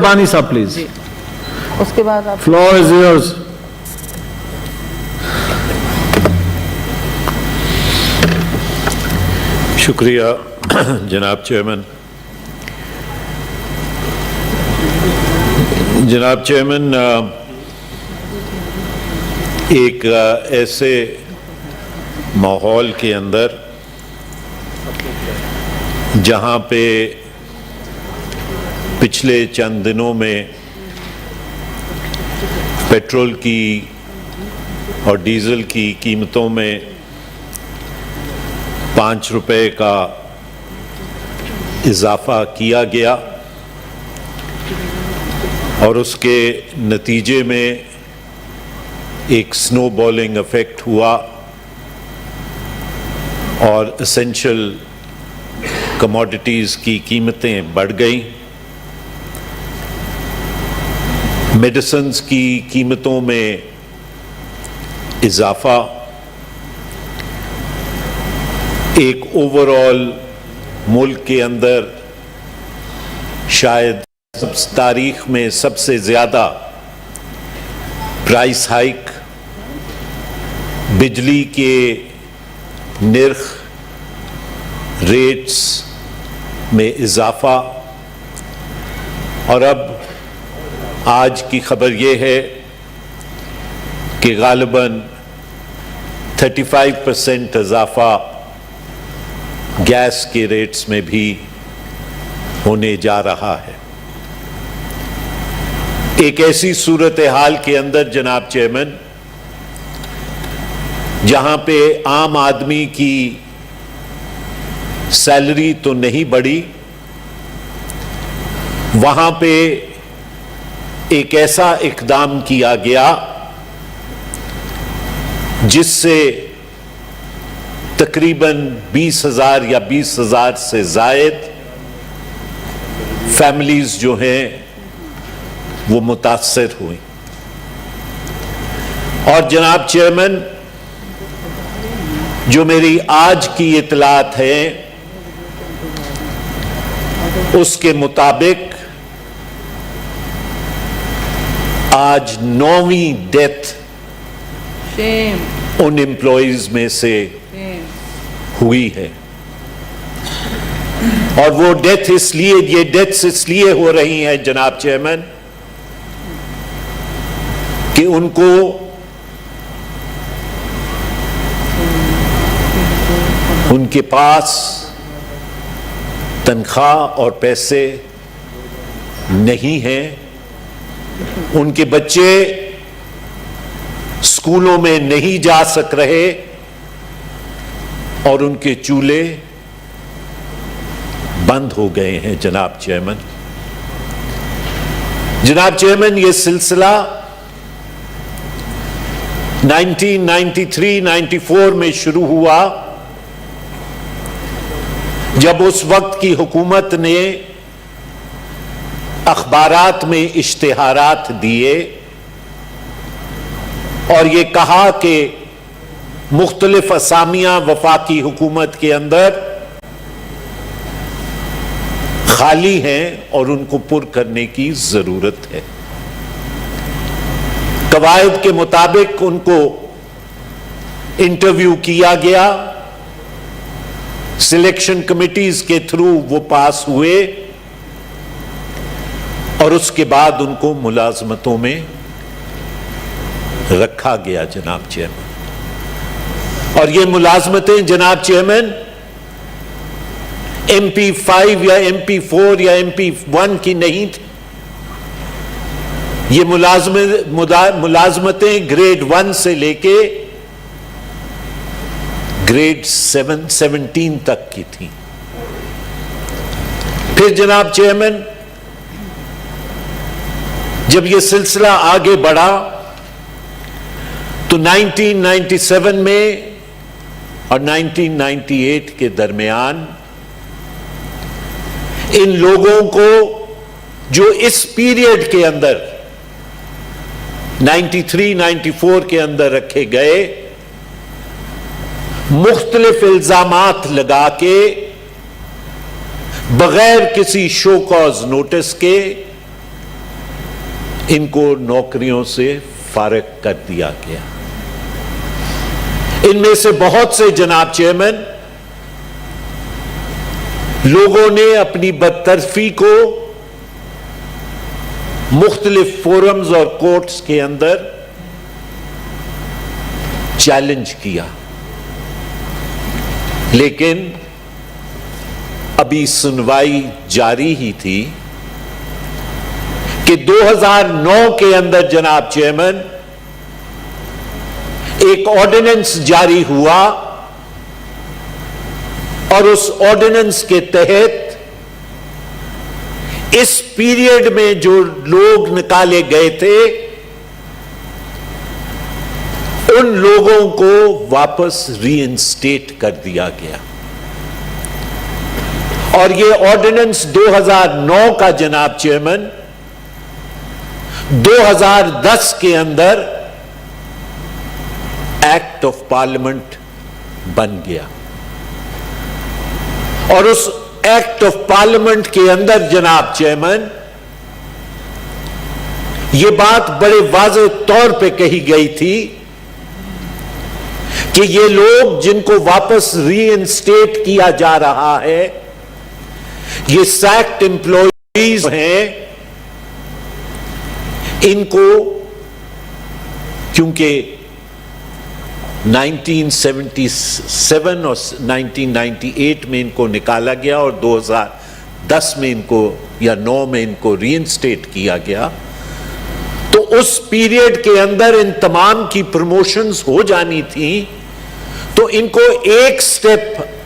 بانی صاحب پلیز. اس کے بعد آپ فلور از یورز. شکریہ جناب چیئرمین. جناب چیئرمین، ایک ایسے ماحول کے اندر جہاں پہ پچھلے چند دنوں میں پیٹرول کی اور ڈیزل کی قیمتوں میں 5 روپے کا اضافہ کیا گیا اور اس کے نتیجے میں ایک سنو بالنگ ایفیکٹ ہوا اور اسینشل کموڈیٹیز کی قیمتیں بڑھ گئیں. میڈیسنز کی قیمتوں میں اضافہ، ایک اوور آل ملک کے اندر شاید تاریخ میں سب سے زیادہ پرائس ہائیک، بجلی کے نرخ ریٹس میں اضافہ، اور اب آج کی خبر یہ ہے کہ غالباً 35% اضافہ گیس کے ریٹس میں بھی ہونے جا رہا ہے. ایک ایسی صورتحال کے اندر جناب چیئرمین جہاں پہ عام آدمی کی سیلری تو نہیں بڑھی، وہاں پہ ایک ایسا اقدام کیا گیا جس سے تقریباً 20,000 یا 20,000 سے زائد فیملیز جو ہیں وہ متاثر ہوئیں. اور جناب چیئرمین، جو میری آج کی اطلاعات ہیں اس کے مطابق آج 9ویں ڈیتھ ان امپلائیز میں سے ہوئی ہے. اور وہ یہ ڈیتھس اس لیے ہو رہی ہیں جناب چیئرمین کہ ان کو ان کے پاس تنخواہ اور پیسے نہیں ہیں، ان کے بچے اسکولوں میں نہیں جا سک رہے اور ان کے چولہے بند ہو گئے ہیں. جناب چیئرمین، یہ سلسلہ 1993-94 میں شروع ہوا جب اس وقت کی حکومت نے اخبارات میں اشتہارات دیے اور یہ کہا کہ مختلف اسامیاں وفاقی حکومت کے اندر خالی ہیں اور ان کو پر کرنے کی ضرورت ہے. قواعد کے مطابق ان کو انٹرویو کیا گیا، سلیکشن کمیٹیز کے تھرو وہ پاس ہوئے اور اس کے بعد ان کو ملازمتوں میں رکھا گیا. جناب چیئرمین، اور یہ ملازمتیں جناب چیئرمین MP5 یا MP4 یا MP1 کی نہیں تھی. یہ ملازمتیں گریڈ 1 سے لے کے گریڈ 17 تک کی تھیں. پھر جناب چیئرمین جب یہ سلسلہ آگے بڑھا تو 1997 میں اور 1998 کے درمیان ان لوگوں کو جو اس پیریڈ کے اندر 93-94 کے اندر رکھے گئے، مختلف الزامات لگا کے بغیر کسی شو کاز نوٹس کے ان کو نوکریوں سے فارغ کر دیا گیا. ان میں سے بہت سے جناب چیئرمین لوگوں نے اپنی برطرفی کو مختلف فورمز اور کورٹس کے اندر چیلنج کیا, لیکن ابھی سنوائی جاری ہی تھی کہ 2009 کے اندر جناب چیئرمین ایک آرڈیننس جاری ہوا اور اس آرڈیننس کے تحت اس پیریڈ میں جو لوگ نکالے گئے تھے ان لوگوں کو واپس ری انسٹیٹ کر دیا گیا. اور یہ آرڈیننس 2009 کا جناب چیئرمین 2010 کے اندر ایکٹ آف پارلیمنٹ بن گیا. اور اس ایکٹ آف پارلیمنٹ کے اندر جناب چیئرمین یہ بات بڑے واضح طور پہ کہی گئی تھی کہ یہ لوگ جن کو واپس ری انسٹیٹ کیا جا رہا ہے یہ سیکٹ امپلائیز ہیں, ان کو کیونکہ 1977 اور 1998 میں ان کو نکالا گیا اور 2010 میں ان کو یا 9 میں ان کو ری انسٹیٹ کیا گیا, تو اس پیریڈ کے اندر ان تمام کی پروموشنز ہو جانی تھی, تو ان کو ایک سٹیپ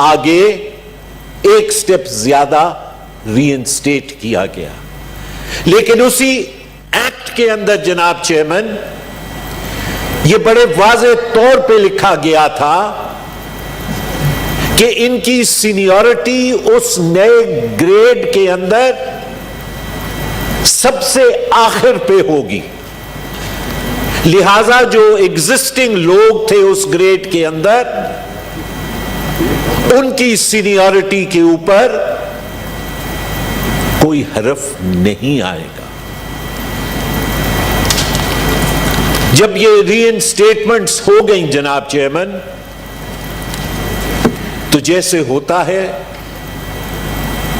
آگے ایک سٹیپ زیادہ ری انسٹیٹ کیا گیا. لیکن اسی ایکٹ کے اندر جناب چیئرمین یہ بڑے واضح طور پہ لکھا گیا تھا کہ ان کی سینیورٹی اس نئے گریڈ کے اندر سب سے آخر پہ ہوگی, لہذا جو ایگزسٹنگ لوگ تھے اس گریڈ کے اندر ان کی سینیورٹی کے اوپر کوئی حرف نہیں آئے گا. جب یہ ری انسٹیٹمنٹس ہو گئیں جناب چیئرمین, تو جیسے ہوتا ہے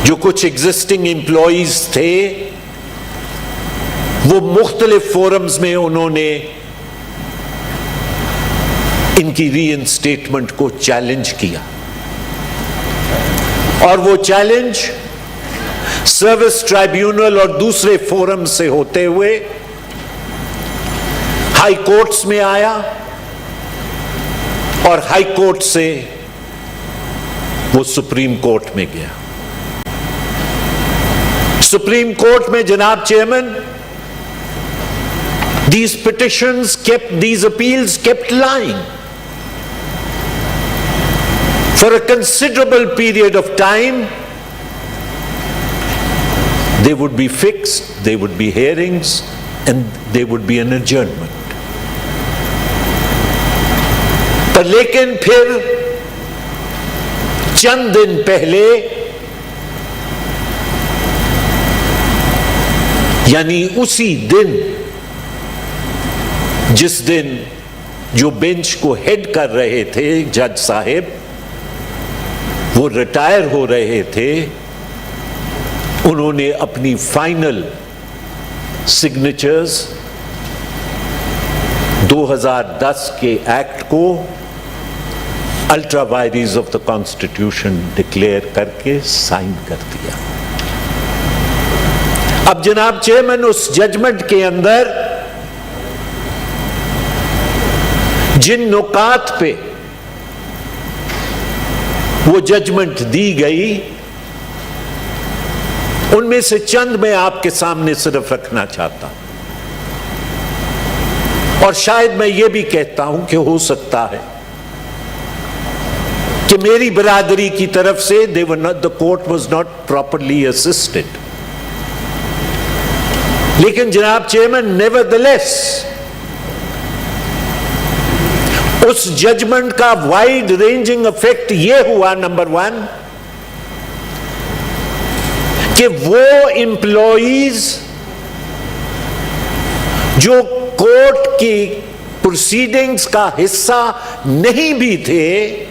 جو کچھ ایگزسٹنگ امپلائیز تھے وہ مختلف فورمز میں انہوں نے ان کی ری انسٹیٹمنٹ کو چیلنج کیا, اور وہ چیلنج سروس ٹرائیبیونل اور دوسرے فورم سے ہوتے ہوئے ہائی کورٹس میں آیا, اور ہائی کورٹ سے وہ سپریم کورٹ میں گیا. سپریم کورٹ میں جناب chairman these petitions kept, these appeals kept lying for a considerable period of time. They would be fixed, they would be hearings, and they would be an adjournment. پر لیکن پھر چند دن پہلے یعنی اسی دن جس دن جو بینچ کو ہیڈ کر رہے تھے جج صاحب وہ ریٹائر ہو رہے تھے, انہوں نے اپنی فائنل سگنیچرز 2010 کے ایکٹ کو ultra vires of the constitution declare کر کے سائن کر دیا. اب جناب چیئرمین اس ججمنٹ کے اندر جن نکات پہ وہ ججمنٹ دی گئی ان میں سے چند میں آپ کے سامنے صرف رکھنا چاہتا ہوں, اور شاید میں یہ بھی کہتا ہوں کہ ہو سکتا ہے کہ میری برادری کی طرف سے the court was not properly assisted. لیکن جناب چیئرمین nevertheless اس ججمنٹ کا وائڈ رینجنگ افیکٹ یہ ہوا, نمبر 1 کہ وہ امپلائیز جو کورٹ کی پروسیڈنگز کا حصہ نہیں بھی تھے،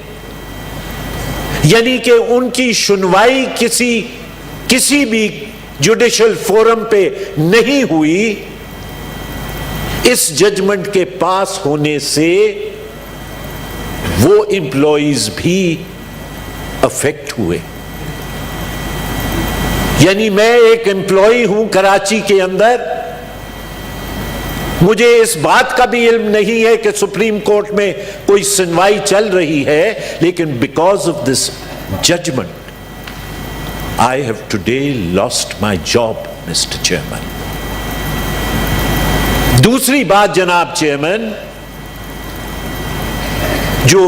یعنی کہ ان کی سنوائی کسی بھی جوڈیشل فورم پہ نہیں ہوئی، اس ججمنٹ کے پاس ہونے سے وہ امپلائیز بھی افیکٹ ہوئے. یعنی میں ایک امپلائی ہوں کراچی کے اندر، مجھے اس بات کا بھی علم نہیں ہے کہ سپریم کورٹ میں کوئی سنوائی چل رہی ہے، لیکن because of this judgment I have today lost my job, Mr. Chairman. دوسری بات جناب چیئرمین جو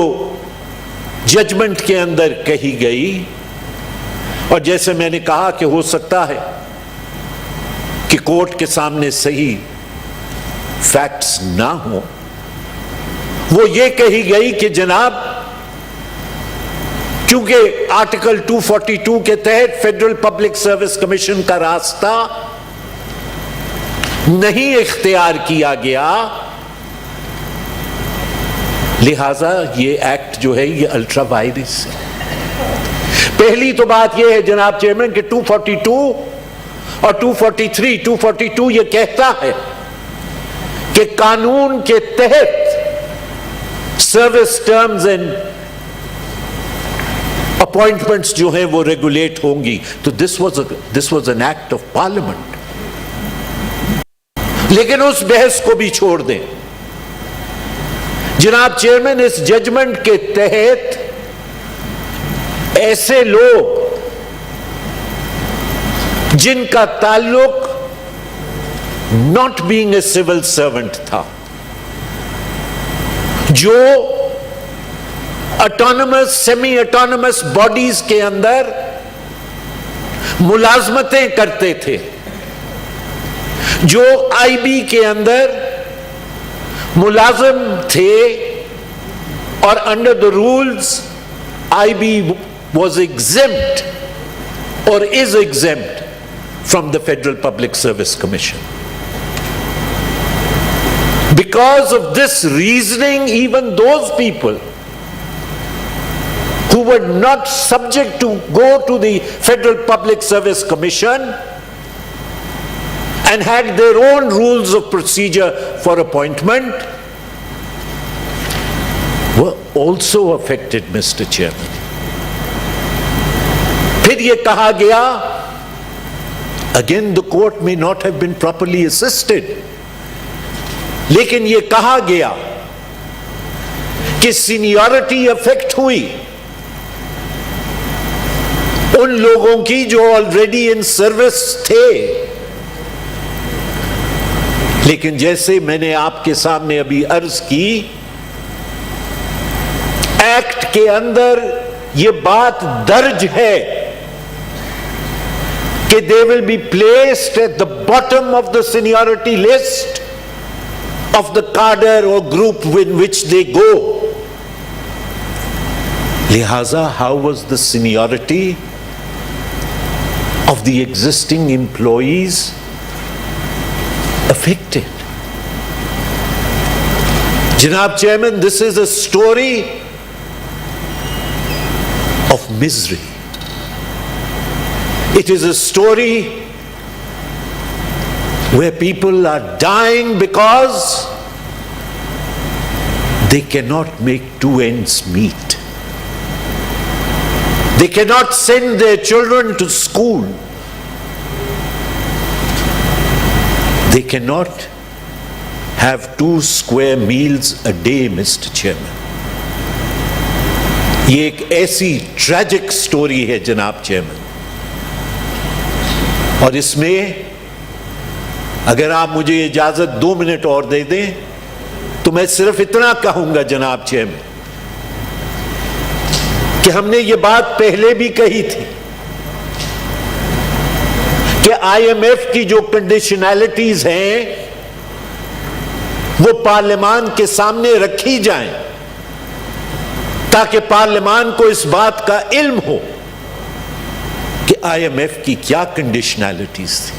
ججمنٹ کے اندر کہی گئی، اور جیسے میں نے کہا کہ ہو سکتا ہے کہ کورٹ کے سامنے صحیح فیکٹس نہ ہوں، وہ یہ کہی گئی کہ جناب چونکہ آرٹیکل 242 کے تحت فیڈرل پبلک سروس کمیشن کا راستہ نہیں اختیار کیا گیا، لہذا یہ ایکٹ جو ہے یہ الٹرا وائرس ہے. پہلی تو بات یہ ہے جناب چیئرمین کہ 242 اور 242 یہ کہتا ہے کہ قانون کے تحت سروس ٹرمز اینڈ اپوائنٹمنٹس جو ہیں وہ ریگولیٹ ہوں گی. تو this was an act of parliament. لیکن اس بحث کو بھی چھوڑ دیں جناب چیئرمین، اس ججمنٹ کے تحت ایسے لوگ جن کا تعلق not being a civil servant تھا، جو اٹانومس سیمی اٹانومس باڈیز کے اندر ملازمتیں کرتے تھے، جو آئی بی کے اندر ملازم تھے، اور under the rules I B was exempt اور is exempt from the federal public service commission. Because of this reasoning, even those people who were not subject to go to the Federal Public Service Commission and had their own rules of procedure for appointment were also affected, Mr. Chairman. پھر یہ کہا گیا, again the court may not have been properly assisted, لیکن یہ کہا گیا کہ seniority effect ہوئی ان لوگوں کی جو آلریڈی ان سروس تھے. لیکن جیسے میں نے آپ کے سامنے ابھی عرض کی, ایکٹ کے اندر یہ بات درج ہے کہ they will be placed at the bottom of the seniority list of the cadre or group in which they go. Lihaza, how was the seniority of the existing employees affected? Janab Chairman, this is a story of misery. It is a story where people are dying because they cannot make two ends meet. They cannot send their children to school. They cannot have 2 square meals a day, Mr. Chairman. یہ ایک ایسی tragic story ہے جناب chairman, اور اس میں اگر آپ مجھے اجازت 2 منٹ اور دے دیں تو میں صرف اتنا کہوں گا جناب چیئرمین کہ ہم نے یہ بات پہلے بھی کہی تھی کہ آئی ایم ایف کی جو کنڈیشنالٹیز ہیں وہ پارلیمان کے سامنے رکھی جائیں تاکہ پارلیمان کو اس بات کا علم ہو کہ آئی ایم ایف کی کیا کنڈیشنالٹیز تھی.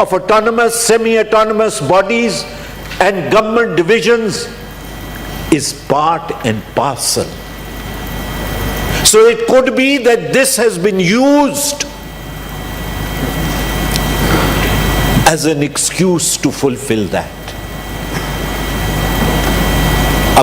of autonomous, semi-autonomous bodies and government divisions is part and parcel. So it could be that this has been used as an excuse to fulfill that.